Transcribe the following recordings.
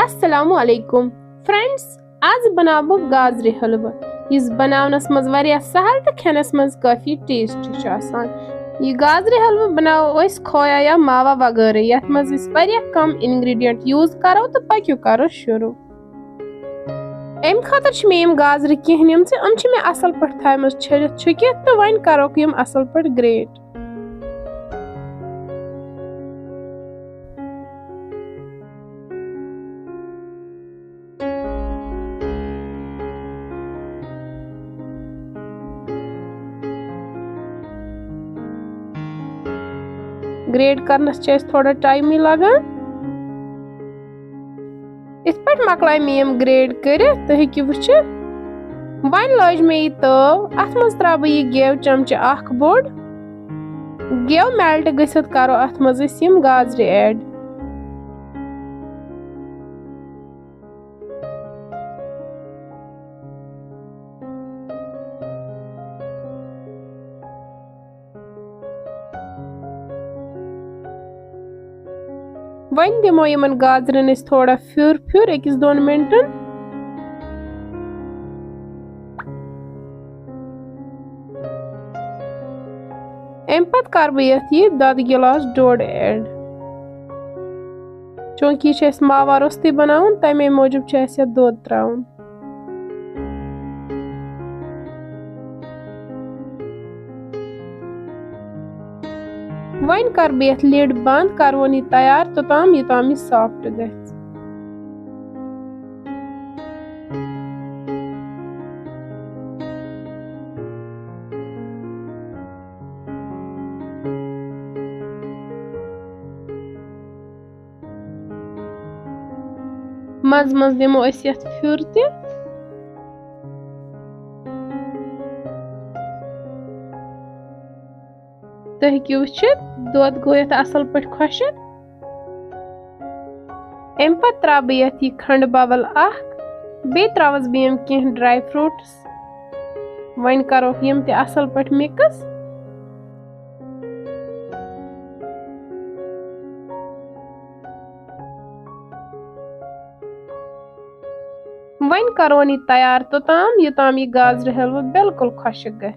अस्सलामु अलैकुम फ्रेंड्स, आज बनाबो गाजर हलवा इस बनावनस मज वारिया सहल तो खेनस मज काफी टेस्टी आसान। ये गाजर हलवा बनाओ इस खोया या मावा वगैरह यथ मज इस वारिया कम इंग्रेडिएंट यूज करो तो पक्यो करो शुरू। एम खातर मे गाजर कह मे असल पट थम छलित छुकित तो वन करो यम असल पट ग्रेट। ग्रेड करनस थोड़ा टाइम ही लगान। इत पे मकलाय मे ग्रेड कर तो हेकि वुचित। वन लज मे यह तव अत मज त्रा बह यह गेव चमचे अख बोड़। गेव मेल्ट गसित करो अत मज यम गाजर ऐड। वन दिमो यमन गाजरन थोड़ा फ्यूर फ्यूर 1-2 मिनटन। अम पत कर बह दद गिलास डोड ऐड। चूंकि यह मावा रोस्ती बनावन तमे मूजूब दोद त्रावन। वन कर बह लिड बंद करवन तैयार तोताम योताम यह सॉफ्ट ग। मज मज दिमो अस यथ फ्यूर ते। तो हेकि वुचित दोद गो यथ असल पट खुशिक। अम पत त्रा बह यथ खंड बबल अख बे त्रवस बह कह ड्राई फ्रूट्स। वन करो यम ते असल पट मिक्स। वन करोन तैयार तोताम योताम यह गाजर हलवा बिल्कुल खुशिक ग।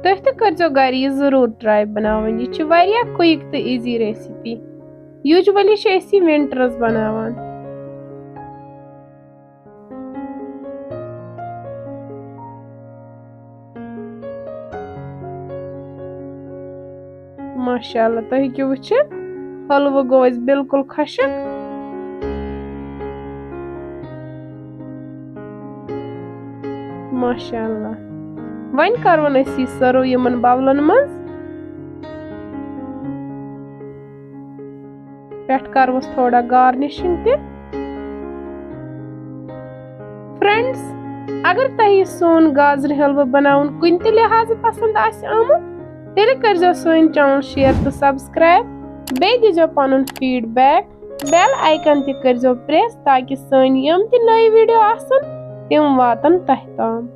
तुह तो करजो घर यह जरूर ट्राई बनावन। यह वारिया क्विक तो इजी रेसिपी। यूजुअली ऐसी विंटर्स बनावान। माशाअल्लाह तो हेकि वुचित हलवा गो बिल्कुल खुशिक। माशाअल्लाह वन करवन यह सर्व यमन बावलन मज। पेट करवस थोड़ा गार्निशिंग ते। फ्रेंड्स, अगर तुह सोन गाजर हलवा बनावन कुन ते लिहाज पसंद आमुत तेल करजो सोन चैनल शेयर तो सब्सक्राइब। बे दीजो पनुन फीडबैक। बेल आइकन ते करजो प्रेस ताकि सोन यम ते नई वीडियो आसन तिम वातन तह ताम।